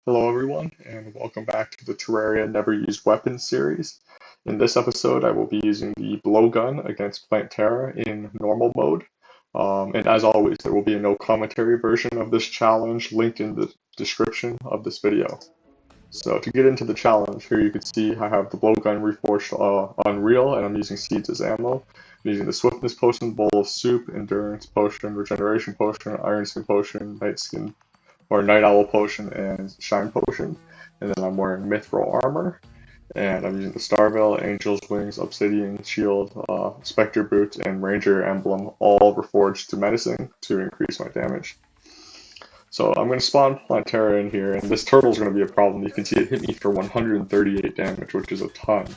Hello, everyone, and welcome back to the Terraria Never Used Weapons series. In this episode, I will be using the Blowgun against Plantera in normal mode. And as always, there will be a no commentary version of this challenge linked in the description of this video. So to get into the challenge, here you can see I have the Blowgun Reforged Unreal, and I'm using seeds as ammo. I'm using the Swiftness Potion, Bowl of Soup, Endurance Potion, Regeneration Potion, Iron Skin Potion, Night Skin or Night Owl Potion and Shine Potion. And then I'm wearing Mithril Armor. And I'm using the Starveil, Angel's Wings, Obsidian Shield, Spectre Boots, and Ranger Emblem, all reforged to Menacing to increase my damage. So I'm going to spawn Plantera in here, and this turtle is going to be a problem. You can see it hit me for 138 damage, which is a ton.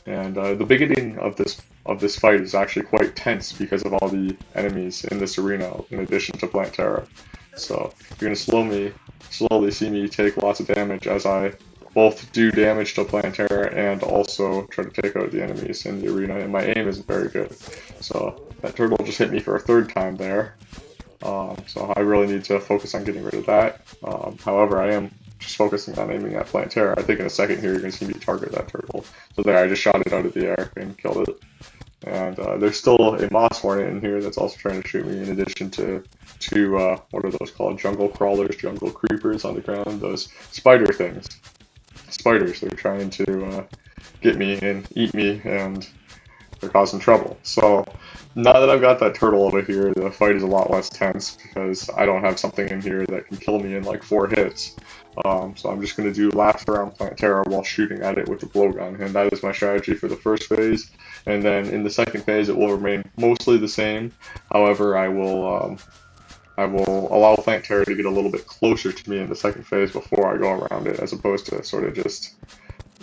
And the beginning of this fight is actually quite tense because of all the enemies in this arena, in addition to Plantera. So you're going to slowly see me take lots of damage as I both do damage to Plantera and also try to take out the enemies in the arena, and my aim isn't very good. So that turtle just hit me for a third time there. So I really need to focus on getting rid of that. However, I am just focusing on aiming at Plantera. I think in a second here you're going to see me target that turtle. So there, I just shot it out of the air and killed it. And there's still a moss hornet in here that's also trying to shoot me, in addition to two, what are those called? Jungle crawlers, jungle creepers on the ground, those spider things. Spiders, they're trying to get me and eat me, and they're causing trouble. So now that I've got that turtle over here, the fight is a lot less tense because I don't have something in here that can kill me in like 4 hits. So I'm just going to do laps around Plantera while shooting at it with the blowgun, and that is my strategy for the first phase. And then in the second phase, it will remain mostly the same. However, I will allow Plantera to get a little bit closer to me in the second phase before I go around it, as opposed to sort of just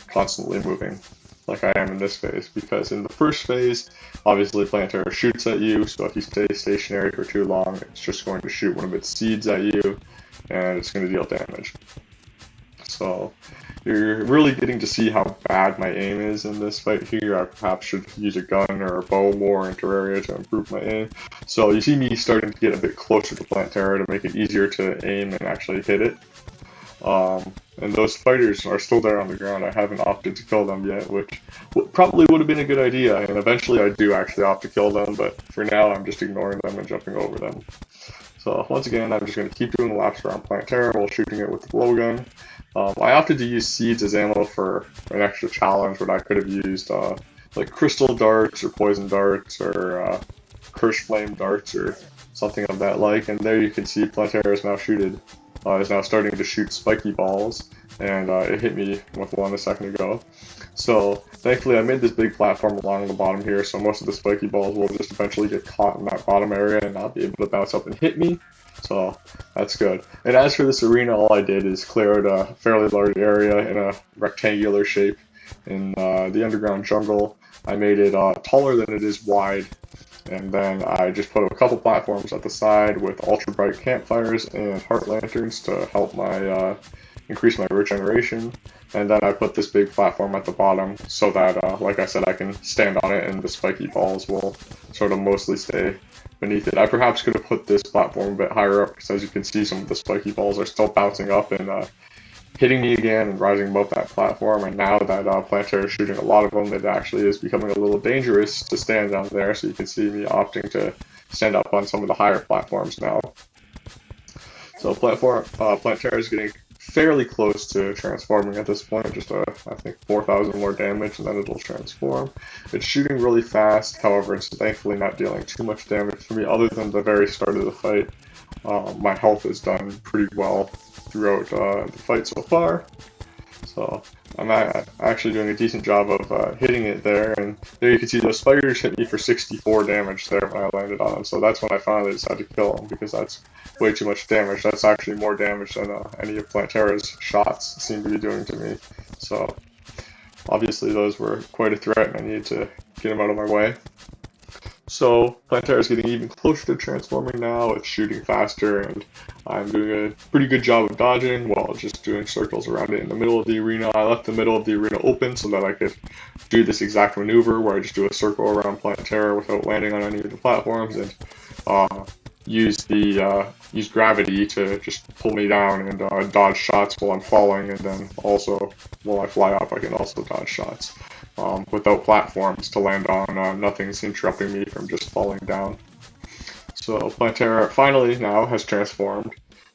constantly moving like I am in this phase. Because in the first phase, obviously Plantera shoots at you, so if you stay stationary for too long, it's just going to shoot one of its seeds at you, and it's going to deal damage. So you're really getting to see how bad my aim is in this fight here. I perhaps should use a gun or a bow more in Terraria to improve my aim. So you see me starting to get a bit closer to Plantera to make it easier to aim and actually hit it. And those spiders are still there on the ground. I haven't opted to kill them yet, which probably would have been a good idea, and eventually I do actually opt to kill them, but for now I'm just ignoring them and jumping over them. So once again, I'm just going to keep doing laps around Plantera while shooting it with the blowgun. I opted to use seeds as ammo for an extra challenge, but I could have used like crystal darts or poison darts or curse flame darts or something of that like. And there you can see Plantera is now starting to shoot spiky balls, and it hit me with one a second ago. So thankfully I made this big platform along the bottom here, so most of the spiky balls will just eventually get caught in that bottom area and not be able to bounce up and hit me. So that's good. And as for this arena, all I did is clear out a fairly large area in a rectangular shape in the underground jungle. I made it taller than it is wide, and then I just put a couple platforms at the side with ultra bright campfires and heart lanterns to help my increase my regeneration. And then I put this big platform at the bottom so that, like I said, I can stand on it and the spiky balls will sort of mostly stay beneath it. I perhaps could have put this platform a bit higher up, because as you can see, some of the spiky balls are still bouncing up and hitting me again and rising above that platform. And now that Plantera is shooting a lot of them, it actually is becoming a little dangerous to stand down there, so you can see me opting to stand up on some of the higher platforms now. So Plantera is getting fairly close to transforming at this point, just I think 4,000 more damage and then it'll transform. It's shooting really fast, however it's thankfully not dealing too much damage to me other than the very start of the fight. My health is done pretty well throughout the fight so far, so I'm actually doing a decent job of hitting it there, and there you can see those spiders hit me for 64 damage there when I landed on them, so that's when I finally decided to kill them, because that's way too much damage. That's actually more damage than any of Plantera's shots seem to be doing to me, so obviously those were quite a threat and I needed to get them out of my way. So Plantera is getting even closer to transforming now. It's shooting faster, and I'm doing a pretty good job of dodging while just doing circles around it in the middle of the arena. I left the middle of the arena open so that I could do this exact maneuver where I just do a circle around Plantera without landing on any of the platforms, and use gravity to just pull me down and dodge shots while I'm falling, and then also while I fly up, I can also dodge shots without platforms to land on. Nothing's interrupting me from just falling down. So Plantera finally now has transformed,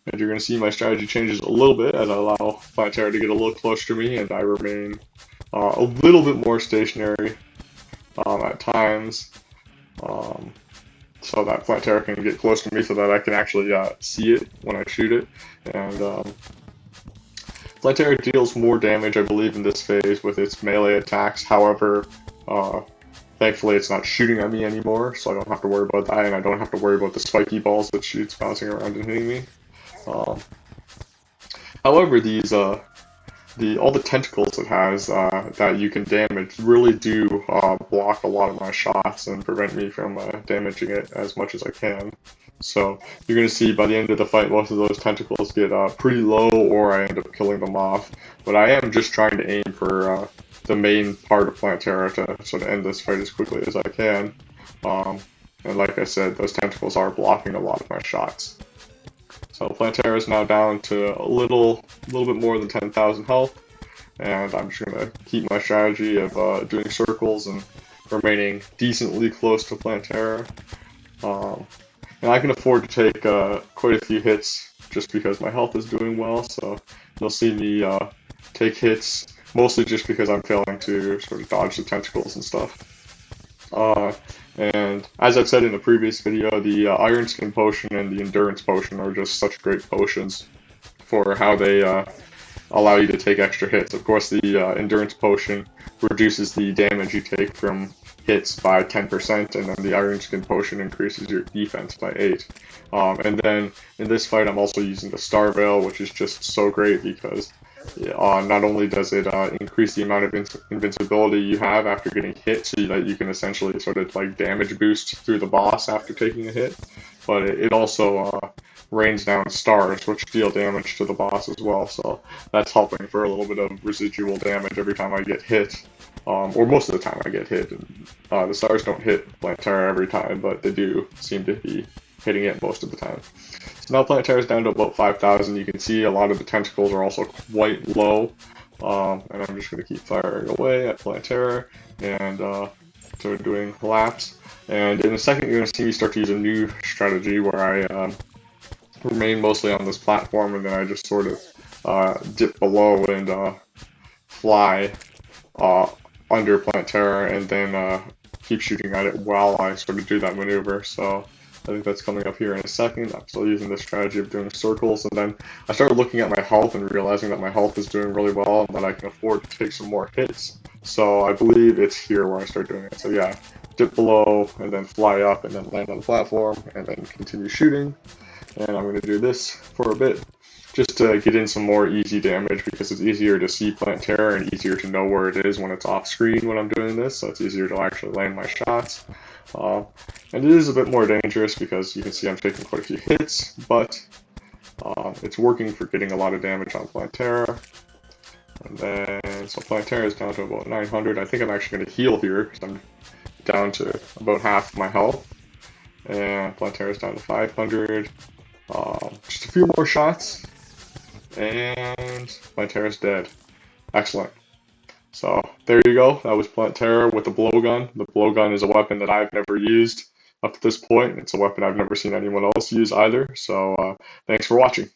and you're going to see my strategy changes a little bit as I allow Plantera to get a little closer to me, and I remain a little bit more stationary at times, so that Plantera can get close to me so that I can actually see it when I shoot it. And Plantera deals more damage, I believe, in this phase with its melee attacks. However, thankfully it's not shooting at me anymore, so I don't have to worry about that, and I don't have to worry about the spiky balls that shoots bouncing around and hitting me. However, all the tentacles it has that you can damage really do block a lot of my shots and prevent me from damaging it as much as I can. So you're going to see by the end of the fight, most of those tentacles get pretty low, or I end up killing them off. But I am just trying to aim for the main part of Plantera to sort of end this fight as quickly as I can. And like I said, those tentacles are blocking a lot of my shots. So Plantera is now down to a little bit more than 10,000 health, and I'm just going to keep my strategy of doing circles and remaining decently close to Plantera. And I can afford to take quite a few hits just because my health is doing well, so you'll see me take hits mostly just because I'm failing to sort of dodge the tentacles and stuff. And as I've said in the previous video, the Iron Skin Potion and the Endurance Potion are just such great potions for how they allow you to take extra hits. Of course, the Endurance Potion reduces the damage you take from hits by 10%, and then the Iron Skin Potion increases your defense by 8. And then in this fight, I'm also using the Star Veil, which is just so great because not only does it increase the amount of invincibility you have after getting hit, so that you can essentially sort of like damage boost through the boss after taking a hit, but it also rains down stars, which deal damage to the boss as well, so that's helping for a little bit of residual damage every time I get hit, or most of the time I get hit. And the stars don't hit Plantera every time, but they do seem to be hitting it most of the time. So now Plantera is down to about 5,000. You can see a lot of the tentacles are also quite low, and I'm just going to keep firing away at Plantera and sort of doing laps. And in a second, you're going to see me start to use a new strategy where I remain mostly on this platform, and then I just sort of dip below and fly under Plantera, and then keep shooting at it while I sort of do that maneuver. So I think that's coming up here in a second. I'm still using this strategy of doing circles, and then I started looking at my health and realizing that my health is doing really well and that I can afford to take some more hits. So I believe it's here where I start doing it. So yeah, dip below and then fly up and then land on the platform and then continue shooting. And I'm going to do this for a bit just to get in some more easy damage, because it's easier to see Plantera and easier to know where it is when it's off screen when I'm doing this, so it's easier to actually land my shots. And it is a bit more dangerous because you can see I'm taking quite a few hits, but it's working for getting a lot of damage on Plantera. And then, so Plantera is down to about 900. I think I'm actually going to heal here because I'm down to about half my health. And Plantera is down to 500. Just a few more shots, and Plantera's dead. Excellent. So there you go. That was Plantera with the Blowgun. The Blowgun is a weapon that I've never used up to this point. It's a weapon I've never seen anyone else use either. So thanks for watching.